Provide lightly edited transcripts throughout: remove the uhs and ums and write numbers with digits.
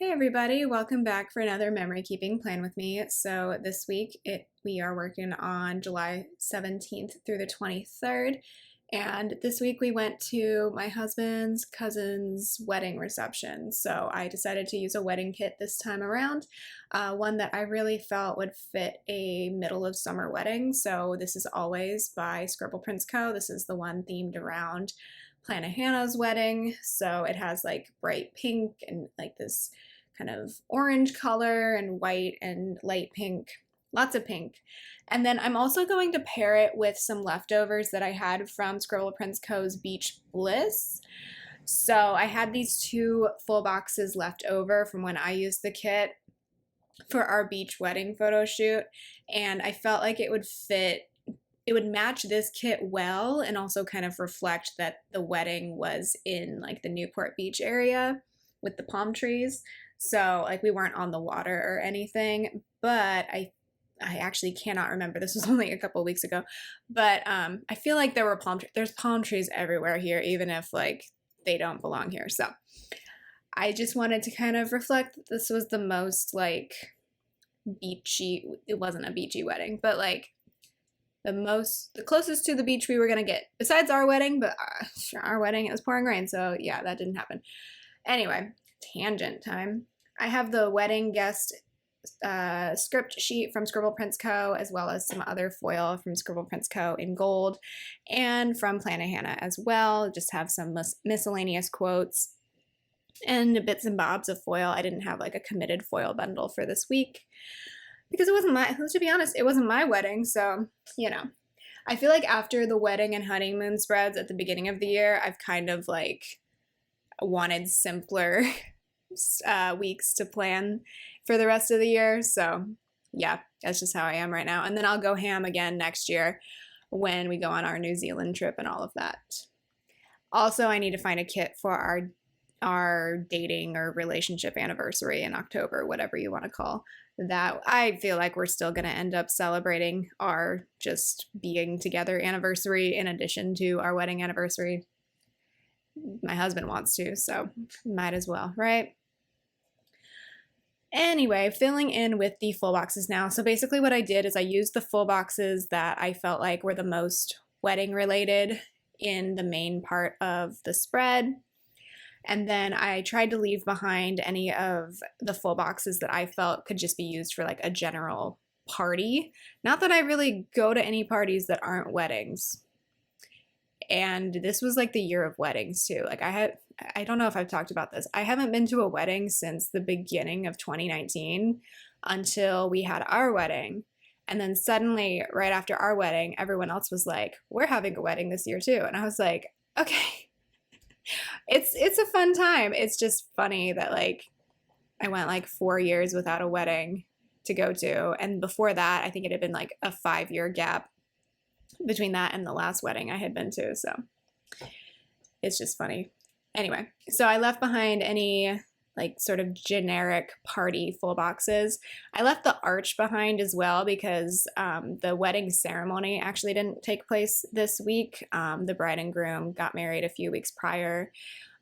Hey everybody, welcome back for another memory keeping plan with me. So this week we are working on July 17th through the 23rd, and this week we went to my husband's cousin's wedding reception. So I decided to use a wedding kit this time around, one that I really felt would fit a middle of summer wedding. So this is Always by Scribble Prints Co. This is the one themed around Plan a Hannah's wedding. So it has like bright pink and like this kind of orange color and white and light pink, lots of pink. And then I'm also going to pair it with some leftovers that I had from Scribble Prints Co.'s Beach Bliss. So I had these two full boxes left over from when I used the kit for our beach wedding photo shoot, and I felt like it would match this kit well and also kind of reflect that the wedding was in like the Newport Beach area with the palm trees. So like we weren't on the water or anything, but I actually cannot remember. This was only a couple weeks ago, but I feel like there's palm trees everywhere here, even if like they don't belong here. So I just wanted to kind of reflect that this was the most like beachy. It wasn't a beachy wedding, but like the closest to the beach we were gonna get besides our wedding. But our wedding, it was pouring rain, so yeah, that didn't happen. Anyway, tangent time. I have the wedding guest script sheet from Scribble Prints Co., as well as some other foil from Scribble Prints Co. in gold, and from Plan a Hannah as well. Just have some miscellaneous quotes and bits and bobs of foil. I didn't have like a committed foil bundle for this week because it wasn't to be honest, it wasn't my wedding, so, you know. I feel like after the wedding and honeymoon spreads at the beginning of the year, I've kind of like wanted simpler weeks to plan for the rest of the year. So yeah, that's just how I am right now. And then I'll go ham again next year when we go on our New Zealand trip and all of that. Also, I need to find a kit for our dating or relationship anniversary in October, whatever you want to call that. I feel like we're still going to end up celebrating our just being together anniversary in addition to our wedding anniversary. My husband wants to, so might as well, right? Anyway, filling in with the full boxes now. So basically what I did is I used the full boxes that I felt like were the most wedding related in the main part of the spread. And then I tried to leave behind any of the full boxes that I felt could just be used for like a general party. Not that I really go to any parties that aren't weddings. And this was like the year of weddings too. Like I don't know if I've talked about this. I haven't been to a wedding since the beginning of 2019 until we had our wedding. And then suddenly, right after our wedding, everyone else was like, we're having a wedding this year too. And I was like, okay. It's a fun time. It's just funny that like I went like 4 years without a wedding to go to. And before that, I think it had been like a 5-year gap between that and the last wedding I had been to. So it's just funny. Anyway, so I left behind any like sort of generic party full boxes. I left the arch behind as well because the wedding ceremony actually didn't take place this week. The bride and groom got married a few weeks prior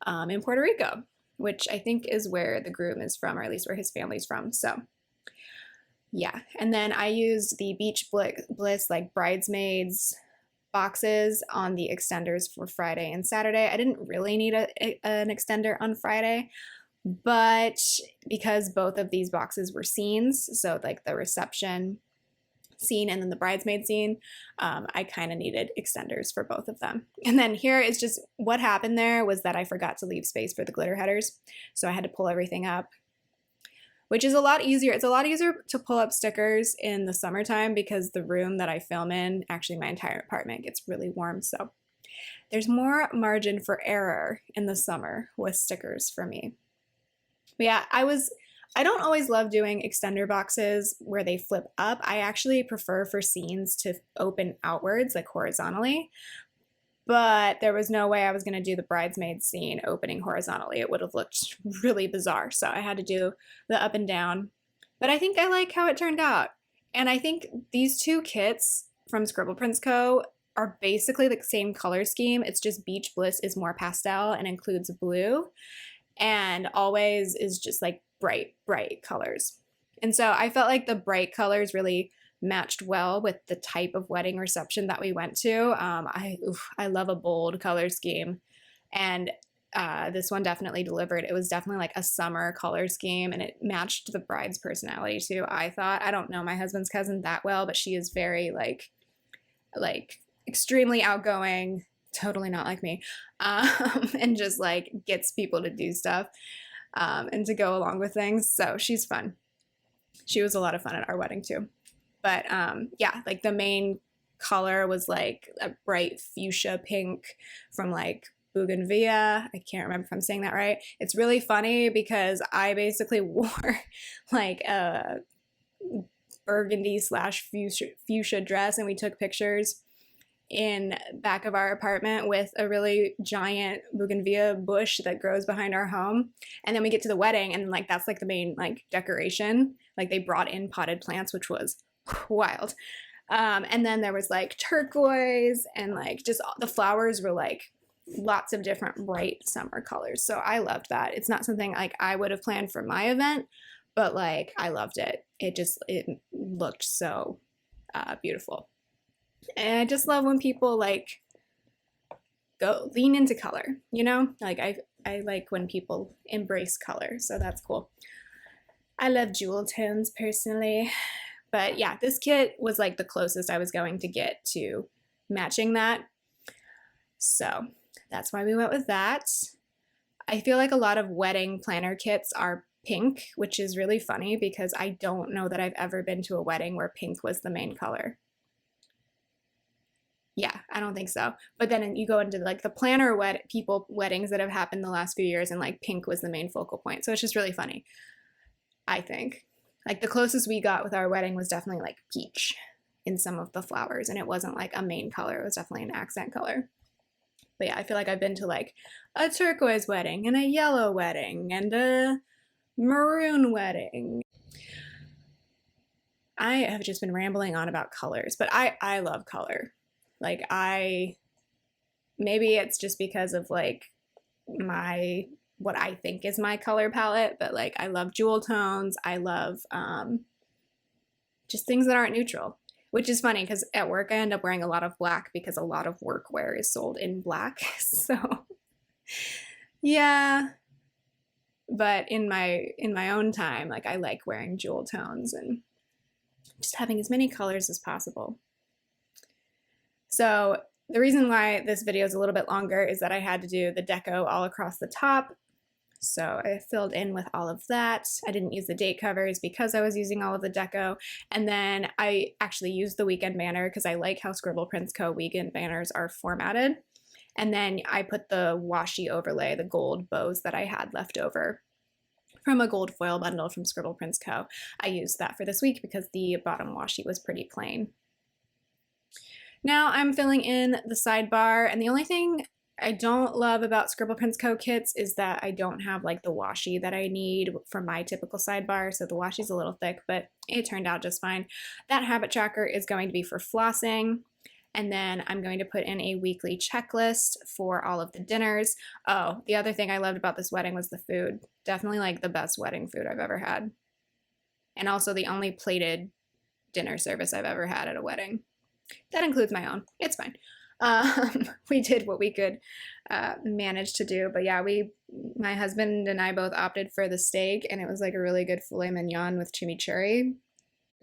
in Puerto Rico, which I think is where the groom is from, or at least where his family's from. So yeah, and then I used the Beach Bliss like bridesmaids boxes on the extenders for Friday and Saturday. I didn't really need an extender on Friday, but because both of these boxes were scenes, so like the reception scene and then the bridesmaid scene, I kind of needed extenders for both of them. And then here is just what happened there was that I forgot to leave space for the glitter headers, so I had to pull everything up, which is a lot easier. It's a lot easier to pull up stickers in the summertime because the room that I film in, actually my entire apartment, gets really warm. So there's more margin for error in the summer with stickers for me. But yeah, I don't always love doing extender boxes where they flip up. I actually prefer for scenes to open outwards, like horizontally. But there was no way I was going to do the bridesmaid scene opening horizontally. It would have looked really bizarre. So I had to do the up and down. But I think I like how it turned out. And I think these two kits from Scribble Prints Co. are basically the same color scheme. It's just Beach Bliss is more pastel and includes blue. and always is just like bright, bright colors. And so I felt like the bright colors really matched well with the type of wedding reception that we went to. I love a bold color scheme, and this one definitely delivered. It was definitely like a summer color scheme, and it matched the bride's personality too. I thought, I don't know my husband's cousin that well, but she is very like extremely outgoing, totally not like me, and just like gets people to do stuff and to go along with things. So she's fun. She was a lot of fun at our wedding too. But yeah, like the main color was like a bright fuchsia pink from like Bougainvillea. I can't remember if I'm saying that right. It's really funny because I basically wore like a burgundy slash fuchsia dress, and we took pictures in back of our apartment with a really giant bougainvillea bush that grows behind our home. And then we get to the wedding, and like that's like the main like decoration. Like they brought in potted plants, which was wild. And then there was like turquoise, and like just the flowers were like lots of different bright summer colors. So I loved that. It's not something like I would have planned for my event, but like I loved it. It looked so beautiful. And I just love when people like go lean into color, you know? Like I like when people embrace color, so that's cool. I love jewel tones personally. But yeah, this kit was like the closest I was going to get to matching that. So that's why we went with that. I feel like a lot of wedding planner kits are pink, which is really funny because I don't know that I've ever been to a wedding where pink was the main color. Yeah, I don't think so. But then you go into like the planner weddings that have happened the last few years, and like pink was the main focal point. So it's just really funny, I think. Like the closest we got with our wedding was definitely like peach in some of the flowers, and it wasn't like a main color. It was definitely an accent color. But yeah, I feel like I've been to like a turquoise wedding and a yellow wedding and a maroon wedding. I have just been rambling on about colors, but I love color. Like maybe it's just because of like what I think is my color palette, but like I love jewel tones. I love just things that aren't neutral, which is funny because at work I end up wearing a lot of black because a lot of workwear is sold in black. So yeah, but in my own time, like I like wearing jewel tones and just having as many colors as possible. So the reason why this video is a little bit longer is that I had to do the deco all across the top. So I filled in with all of that. I didn't use the date covers because I was using all of the deco. And then I actually used the weekend banner because I like how Scribble Prints Co. weekend banners are formatted. And then I put the washi overlay, the gold bows that I had left over from a gold foil bundle from Scribble Prints Co. I used that for this week because the bottom washi was pretty plain. Now I'm filling in the sidebar, and the only thing I don't love about Scribble Prints Co. kits is that I don't have like the washi that I need for my typical sidebar, so the washi's a little thick, but it turned out just fine. That habit tracker is going to be for flossing, and then I'm going to put in a weekly checklist for all of the dinners. Oh, the other thing I loved about this wedding was the food. Definitely like the best wedding food I've ever had. And also the only plated dinner service I've ever had at a wedding. That includes my own. It's fine. We did what we could manage to do, but yeah, my husband and I both opted for the steak, and it was like a really good filet mignon with chimichurri,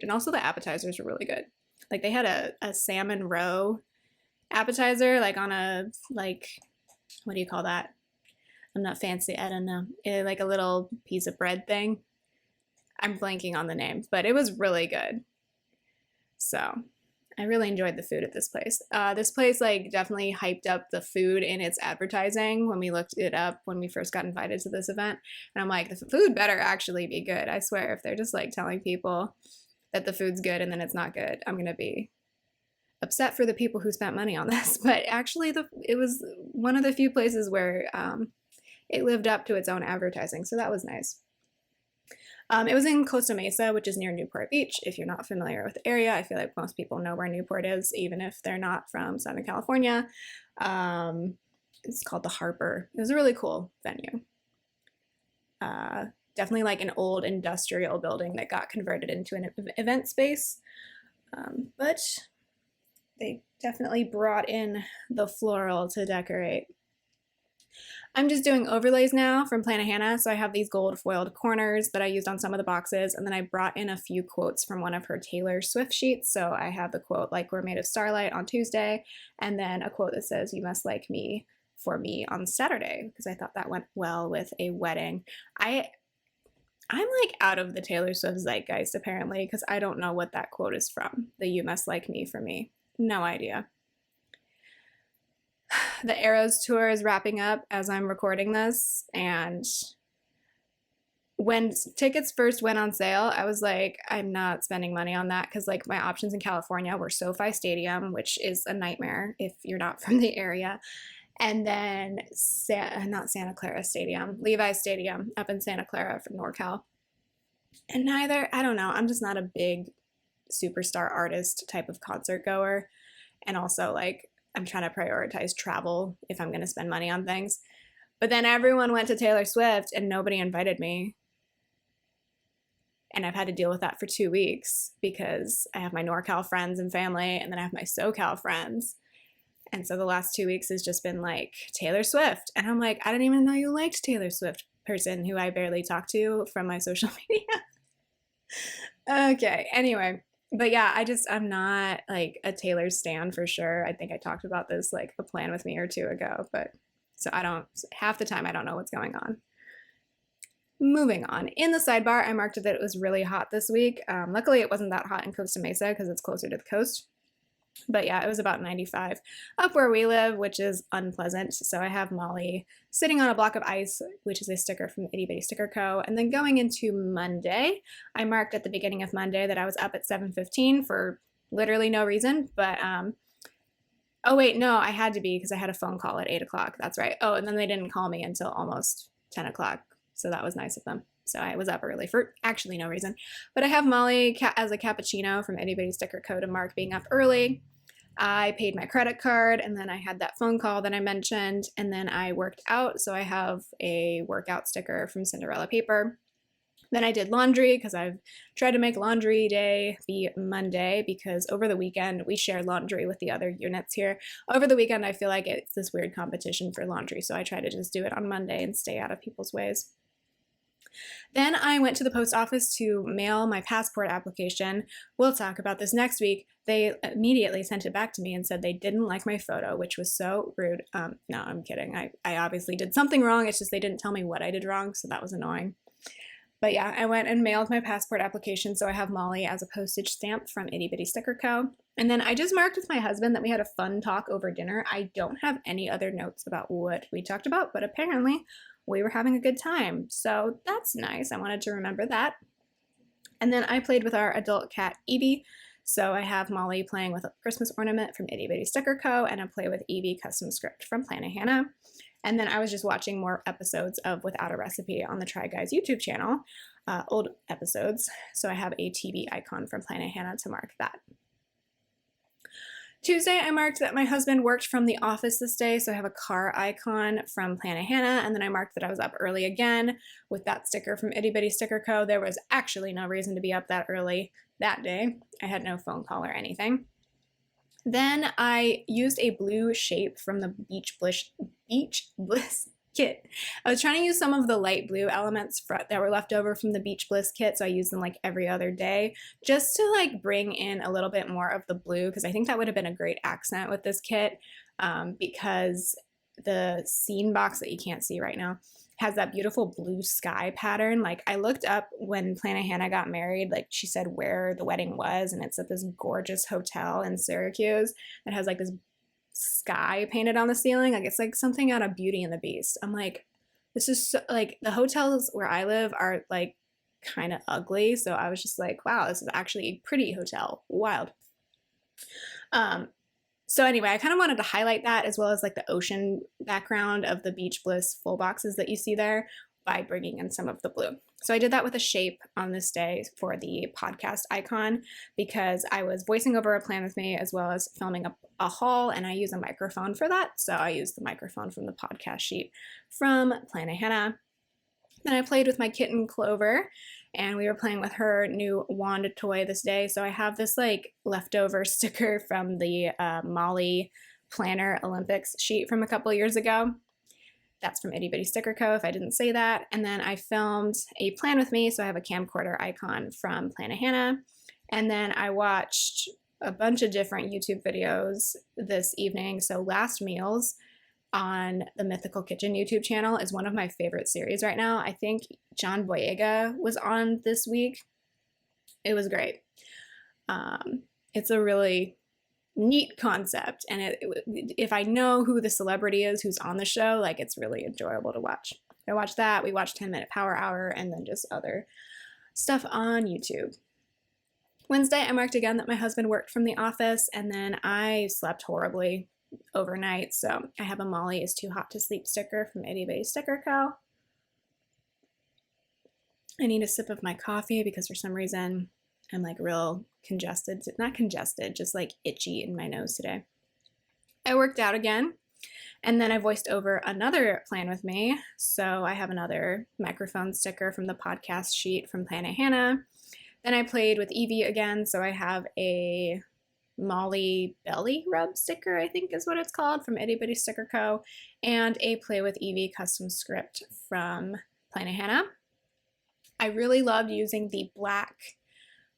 and also the appetizers were really good. Like they had a salmon roe appetizer, like on a like, what do you call that? I'm not fancy. I don't know. Like a little piece of bread thing. I'm blanking on the name, but it was really good. So I really enjoyed the food at this place. This place like definitely hyped up the food in its advertising when we looked it up when we first got invited to this event. And I'm like, the food better actually be good. I swear, if they're just like telling people that the food's good and then it's not good, I'm gonna be upset for the people who spent money on this. But actually it was one of the few places where it lived up to its own advertising, so that was nice. It was in Costa Mesa, which is near Newport Beach. If you're not familiar with the area, I feel like most people know where Newport is, even if they're not from Southern California. It's called the Harper. It was a really cool venue. definitely like an old industrial building that got converted into an event space. But they definitely brought in the floral to decorate. I'm just doing overlays now from Planet Hannah. So I have these gold foiled corners that I used on some of the boxes. And then I brought in a few quotes from one of her Taylor Swift sheets. So I have the quote, like we're made of starlight on Tuesday. And then a quote that says, you must like me for me on Saturday, because I thought that went well with a wedding. I'm like out of the Taylor Swift zeitgeist apparently, because I don't know what that quote is from. The you must like me for me. No idea. The Eras tour is wrapping up as I'm recording this, and when tickets first went on sale, I was like, I'm not spending money on that, because like my options in California were SoFi Stadium, which is a nightmare if you're not from the area, and then not Santa Clara Stadium, Levi Stadium up in Santa Clara for NorCal. And neither, I don't know, I'm just not a big superstar artist type of concert goer. And also like I'm trying to prioritize travel if I'm going to spend money on things. But then everyone went to Taylor Swift and nobody invited me. And I've had to deal with that for 2 weeks because I have my NorCal friends and family, and then I have my SoCal friends. And so the last 2 weeks has just been like Taylor Swift. And I'm like, I didn't even know you liked Taylor Swift, person who I barely talk to from my social media. Okay, anyway. But yeah, I'm not like a Taylor stan for sure. I think I talked about this like a plan with me or two ago, but so half the time I don't know what's going on. Moving on. In the sidebar, I marked that it was really hot this week. Luckily, it wasn't that hot in Costa Mesa because it's closer to the coast. But yeah, it was about 95 up where we live, which is unpleasant. So I have Molly sitting on a block of ice, which is a sticker from Itty Bitty Sticker Co. And then going into Monday, I marked at the beginning of Monday that I was up at 7:15 for literally no reason. But, oh wait, no, I had to be because I had a phone call at 8 o'clock. That's right. Oh, and then they didn't call me until almost 10 o'clock. So that was nice of them. So I was up early for actually no reason. But I have Molly as a cappuccino from Itty Bitty Sticker Co. to mark being up early. I paid my credit card, and then I had that phone call that I mentioned, and then I worked out. So I have a workout sticker from Cinderella Paper. Then I did laundry because I've tried to make laundry day be Monday, because over the weekend we share laundry with the other units here. Over the weekend I feel like it's this weird competition for laundry, so I try to just do it on Monday and stay out of people's ways. Then I went to the post office to mail my passport application. We'll talk about this next week. They immediately sent it back to me and said they didn't like my photo, which was so rude. No, I'm kidding. I obviously did something wrong. It's just they didn't tell me what I did wrong, so that was annoying. But yeah, I went and mailed my passport application, so I have Molly as a postage stamp from Itty Bitty Sticker Co. And then I just marked with my husband that we had a fun talk over dinner. I don't have any other notes about what we talked about, but apparently we were having a good time. So that's nice. I wanted to remember that. And then I played with our adult cat, Evie. So I have Molly playing with a Christmas ornament from Itty Bitty Sticker Co. and a Play with Evie custom script from Planet Hannah. And then I was just watching more episodes of Without a Recipe on the Try Guys YouTube channel, old episodes. So I have a TV icon from Planet Hannah to mark that. Tuesday, I marked that my husband worked from the office this day, so I have a car icon from Planet Hannah, and then I marked that I was up early again with that sticker from Itty Bitty Sticker Co. There was actually no reason to be up that early that day. I had no phone call or anything. Then I used a blue shape from the Beach Bliss kit. I was trying to use some of the light blue elements that were left over from the Beach Bliss kit, so I used them like every other day just to like bring in a little bit more of the blue, because I think that would have been a great accent with this kit, because the scene box that you can't see right now has that beautiful blue sky pattern. Like I looked up when Planet Hannah got married, like she said where the wedding was, and it's at this gorgeous hotel in Syracuse that has like this sky painted on the ceiling. Like it's like something out of Beauty and the Beast. I'm like, this is so, like the hotels where I live are like kind of ugly. So I was just like, wow, this is actually a pretty hotel. Wild. So anyway, I kind of wanted to highlight that as well as like the ocean background of the Beach Bliss full boxes that you see there by bringing in some of the blue. So I did that with a shape on this day for the podcast icon because I was voicing over a plan with me as well as filming a haul, and I use a microphone for that. So I used the microphone from the podcast sheet from Planet Hannah. Then I played with my kitten Clover, and we were playing with her new wand toy this day. So I have this like leftover sticker from the Molly Planner Olympics sheet from a couple years ago. That's from Itty Bitty Sticker Co. if I didn't say that. And then I filmed a plan with me, so I have a camcorder icon from Planet Hannah. And then I watched a bunch of different YouTube videos this evening. So Last Meals on the Mythical Kitchen YouTube channel is one of my favorite series right now. I think John Boyega was on this week. It was great. It's a really neat concept, and if I know who the celebrity is who's on the show, like, it's really enjoyable to watch. I watched that. We watched 10-Minute Power Hour, and then just other stuff on YouTube. Wednesday, I marked again that my husband worked from the office, and then I slept horribly overnight, so I have a Molly is too hot to sleep sticker from Itty Bitty Sticker Co. I need a sip of my coffee because for some reason I'm like real congested, not congested, just like itchy in my nose today. I worked out again, and then I voiced over another plan with me. So I have another microphone sticker from the podcast sheet from Planet Hannah. Then I played with Evie again, so I have a Molly belly rub sticker, I think is what it's called, from Itty Bitty Sticker Co. and a Play with Evie custom script from Planet Hannah. I really loved using the black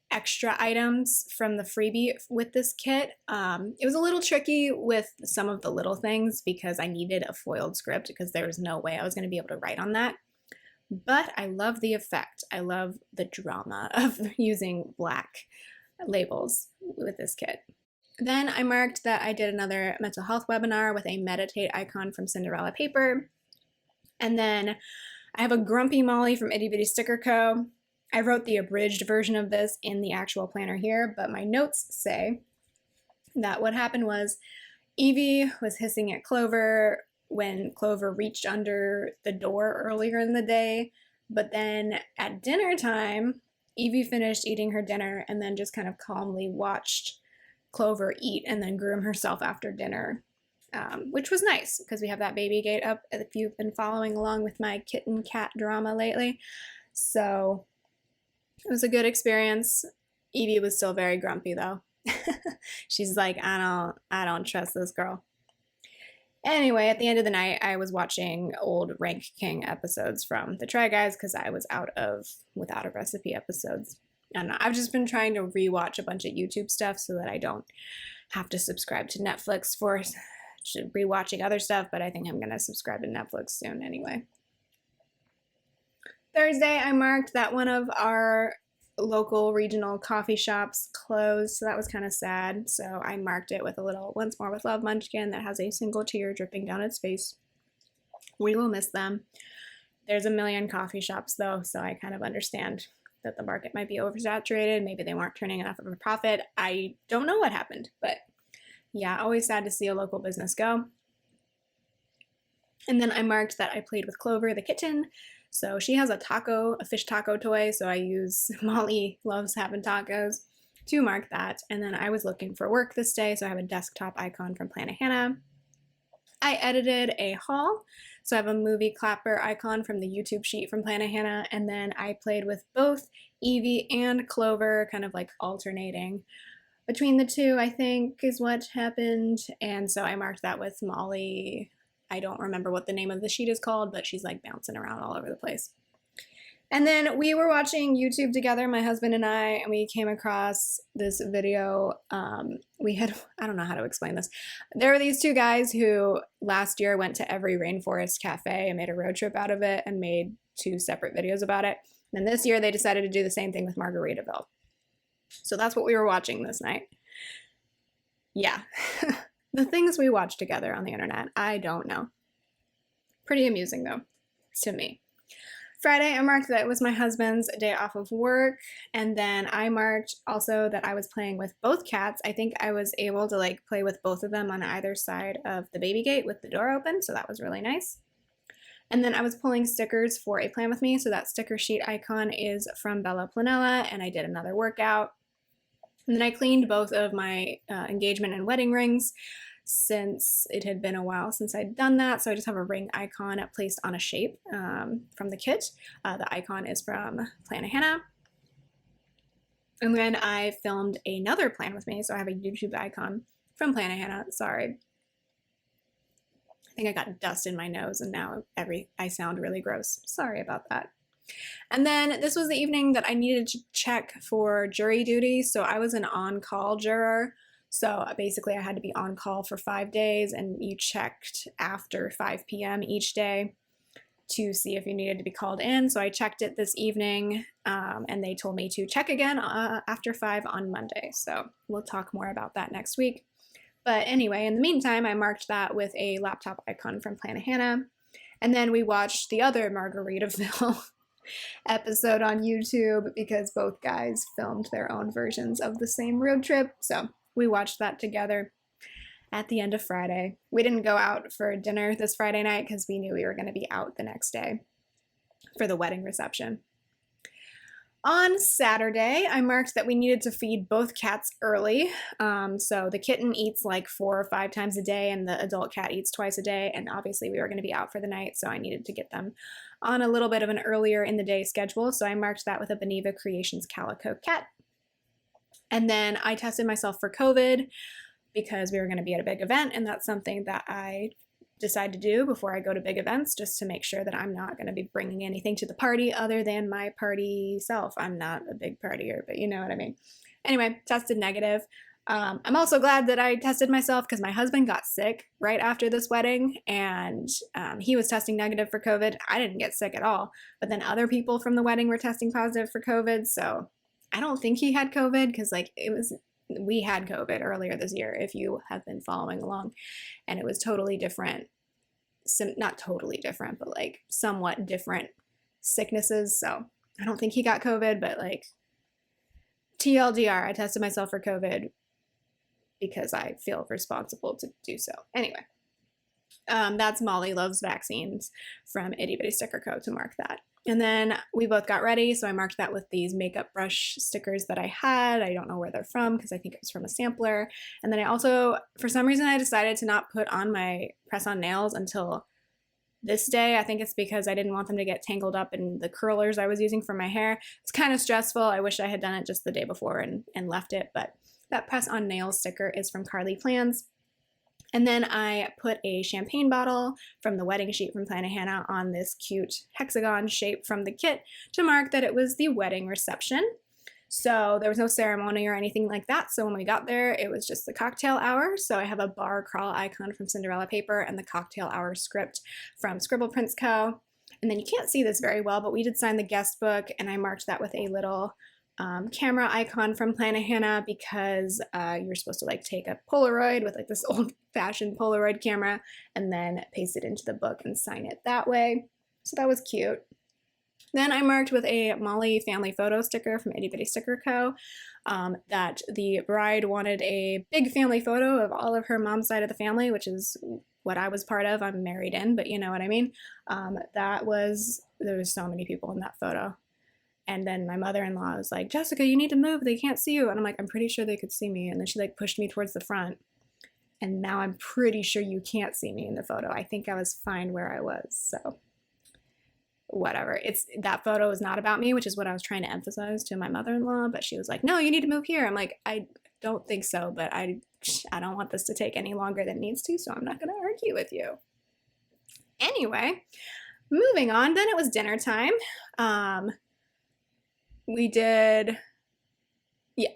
extra items from the freebie with this kit. It was a little tricky with some of the little things because I needed a foiled script because there was no way I was going to be able to write on that. But I love the effect. I love the drama of using black labels with this kit. Then I marked that I did another mental health webinar with a meditate icon from Cinderella paper. And then I have a grumpy Molly from Itty Bitty Sticker Co. I wrote the abridged version of this in the actual planner here, but my notes say that what happened was Evie was hissing at Clover when Clover reached under the door earlier in the day, but then at dinner time, Evie finished eating her dinner and then just kind of calmly watched Clover eat and then groom herself after dinner, which was nice because we have that baby gate up if you've been following along with my kitten cat drama lately. So it was a good experience. Evie was still very grumpy though. She's like, I don't trust this girl. Anyway, at the end of the night, I was watching old Rank King episodes from the Try Guys because I was without a recipe episodes. And I've just been trying to rewatch a bunch of YouTube stuff so that I don't have to subscribe to Netflix for rewatching other stuff, but I think I'm going to subscribe to Netflix soon anyway. Thursday, I marked that one of our local regional coffee shops closed, so that was kind of sad. So I marked it with a little Once More with Love munchkin that has a single tear dripping down its face. We will miss them. There's a million coffee shops though, so I kind of understand that the market might be oversaturated. Maybe they weren't turning enough of a profit. I don't know what happened, but yeah, always sad to see a local business go. And then I marked that I played with Clover the kitten. So she has a fish taco toy, so I use Molly loves having tacos to mark that. And then I was looking for work this day, so I have a desktop icon from Planet Hannah. I edited a haul, so I have a movie clapper icon from the YouTube sheet from Planet Hannah, and then I played with both Evie and Clover, kind of like alternating between the two, I think is what happened. And so I marked that with Molly. I don't remember what the name of the sheet is called, but she's like bouncing around all over the place. And then we were watching YouTube together, my husband and I, and we came across this video. I don't know how to explain this. There were these two guys who last year went to every rainforest cafe and made a road trip out of it and made 2 separate videos about it. And this year they decided to do the same thing with Margaritaville. So that's what we were watching this night. Yeah. The things we watch together on the internet, I don't know. Pretty amusing though, to me. Friday, I marked that it was my husband's day off of work, and then I marked also that I was playing with both cats. I think I was able to like play with both of them on either side of the baby gate with the door open, so that was really nice. And then I was pulling stickers for a plan with me, so that sticker sheet icon is from Bella Planella, and I did another workout. And then I cleaned both of my engagement and wedding rings. since it had been a while since I'd done that. So I just have a ring icon placed on a shape from the kit. The icon is from Planahanna. And then I filmed another plan with me. So I have a YouTube icon from Planahanna. Sorry. I think I got dust in my nose and now I sound really gross. Sorry about that. And then this was the evening that I needed to check for jury duty. So I was an on-call juror. So basically I had to be on call for 5 days, and you checked after 5 p.m. each day to see if you needed to be called in. So I checked it this evening, and they told me to check again after 5 on Monday. So we'll talk more about that next week. But anyway, in the meantime, I marked that with a laptop icon from Planahanna. And then we watched the other Margaritaville episode on YouTube because both guys filmed their own versions of the same road trip. So we watched that together at the end of Friday. We didn't go out for dinner this Friday night because we knew we were going to be out the next day for the wedding reception. On Saturday, I marked that we needed to feed both cats early. So the kitten eats like 4 or 5 times a day, and the adult cat eats twice a day. And obviously we were going to be out for the night, so I needed to get them on a little bit of an earlier in the day schedule. So I marked that with a Beneva Creations Calico cat. And then I tested myself for COVID because we were going to be at a big event, and that's something that I decide to do before I go to big events, just to make sure that I'm not going to be bringing anything to the party other than my party self. I'm not a big partier, but you know what I mean. Anyway, tested negative. I'm also glad that I tested myself because my husband got sick right after this wedding, and he was testing negative for COVID. I didn't get sick at all, but then other people from the wedding were testing positive for COVID. So I don't think he had COVID because we had COVID earlier this year, if you have been following along, and it was totally different. Not totally different, but like somewhat different sicknesses. So I don't think he got COVID, but like TLDR, I tested myself for COVID because I feel responsible to do so. Anyway, that's Molly Loves Vaccines from Itty Bitty Sticker Co. to mark that. And then we both got ready, so I marked that with these makeup brush stickers that I had. I don't know where they're from because I think it was from a sampler. And then I also, for some reason, I decided to not put on my press-on nails until this day. I think it's because I didn't want them to get tangled up in the curlers I was using for my hair. It's kind of stressful. I wish I had done it just the day before and left it, but that press-on nails sticker is from Carly Plans. And then I put a champagne bottle from the wedding sheet from Planahanna on this cute hexagon shape from the kit to mark that it was the wedding reception. So there was no ceremony or anything like that. So when we got there, it was just the cocktail hour. So I have a bar crawl icon from Cinderella Paper and the cocktail hour script from Scribble Prints Co. And then you can't see this very well, but we did sign the guest book, and I marked that with a little camera icon from Planahanna because you're supposed to like take a Polaroid with like this old-fashioned Polaroid camera and then paste it into the book and sign it that way. So that was cute. Then I marked with a Molly family photo sticker from Itty Bitty Sticker Co. That the bride wanted a big family photo of all of her mom's side of the family, which is what I was part of. I'm married in, but you know what I mean. There was so many people in that photo. And then my mother-in-law was like, Jessica, you need to move. They can't see you. And I'm like, I'm pretty sure they could see me. And then she like pushed me towards the front. And now I'm pretty sure you can't see me in the photo. I think I was fine where I was. So whatever. That photo is not about me, which is what I was trying to emphasize to my mother-in-law. But she was like, no, you need to move here. I'm like, I don't think so. But I don't want this to take any longer than it needs to. So I'm not going to argue with you. Anyway, moving on. Then it was dinner time.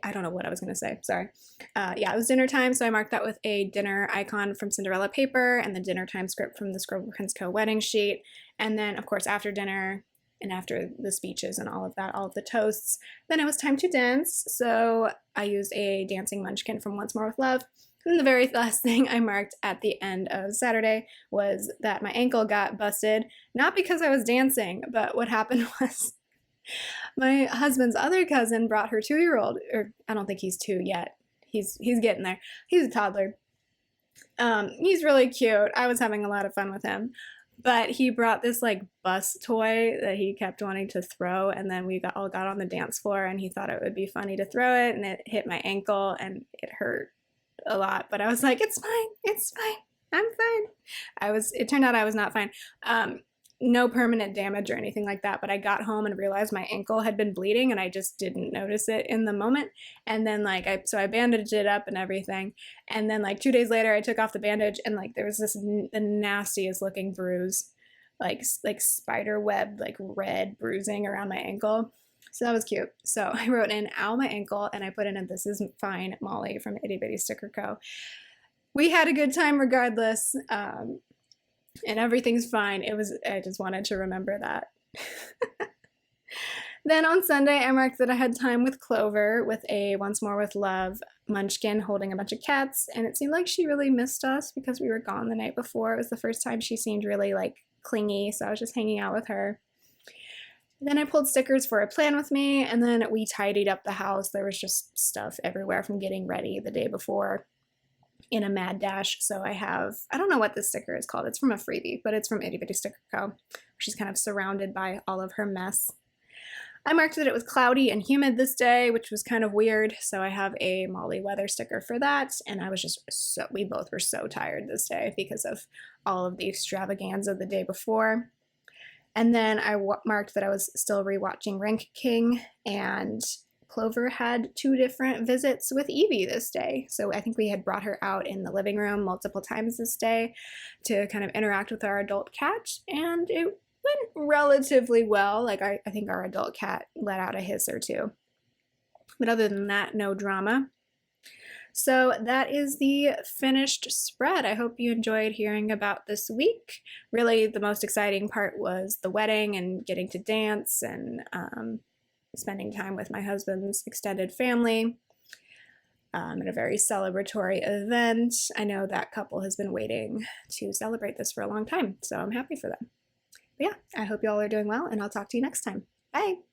I don't know what I was going to say. Sorry. It was dinner time. So I marked that with a dinner icon from Cinderella Paper and the dinner time script from the Scribble Prints Co. wedding sheet. And then, of course, after dinner and after the speeches and all of that, all of the toasts, then it was time to dance. So I used a dancing munchkin from Once More with Love. And the very last thing I marked at the end of Saturday was that my ankle got busted, not because I was dancing, but what happened was my husband's other cousin brought her 2-year-old, or I don't think he's 2 yet. He's getting there. He's a toddler. He's really cute. I was having a lot of fun with him. But he brought this like bus toy that he kept wanting to throw, and then we all got on the dance floor, and he thought it would be funny to throw it, and it hit my ankle, and it hurt a lot, but I was like, it's fine, it's fine, I'm fine. It turned out I was not fine. No permanent damage or anything like that, but I got home and realized my ankle had been bleeding and I just didn't notice it in the moment. And then so I bandaged it up and everything. And then like 2 days later, I took off the bandage and like there was the nastiest looking bruise, like spider web, like red bruising around my ankle. So that was cute. So I wrote in, ow, my ankle, and I put in a "this is fine, Molly" from Itty Bitty Sticker Co. We had a good time regardless. And everything's fine. I just wanted to remember that. Then on Sunday, I marked that I had time with Clover with a Once More with Love munchkin holding a bunch of cats, and it seemed like she really missed us because we were gone the night before. It was the first time she seemed really like clingy, so I was just hanging out with her. Then I pulled stickers for a plan with me, and then we tidied up the house. There was just stuff everywhere from getting ready the day before in a mad dash. So I don't know what this sticker is called. It's from a freebie, but it's from Itty Bitty Sticker Co. She's kind of surrounded by all of her mess. I marked that it was cloudy and humid this day, which was kind of weird. So I have a Molly weather sticker for that. And I was just we both were so tired this day because of all of the extravaganza the day before. And then I marked that I was still rewatching Rank King, and Clover had 2 different visits with Evie this day. So I think we had brought her out in the living room multiple times this day to kind of interact with our adult cat, and it went relatively well. Like I think our adult cat let out a hiss or 2. But other than that, no drama. So that is the finished spread. I hope you enjoyed hearing about this week. Really, the most exciting part was the wedding and getting to dance and spending time with my husband's extended family at a very celebratory event. I know that couple has been waiting to celebrate this for a long time, so I'm happy for them. But yeah, I hope you all are doing well, and I'll talk to you next time. Bye!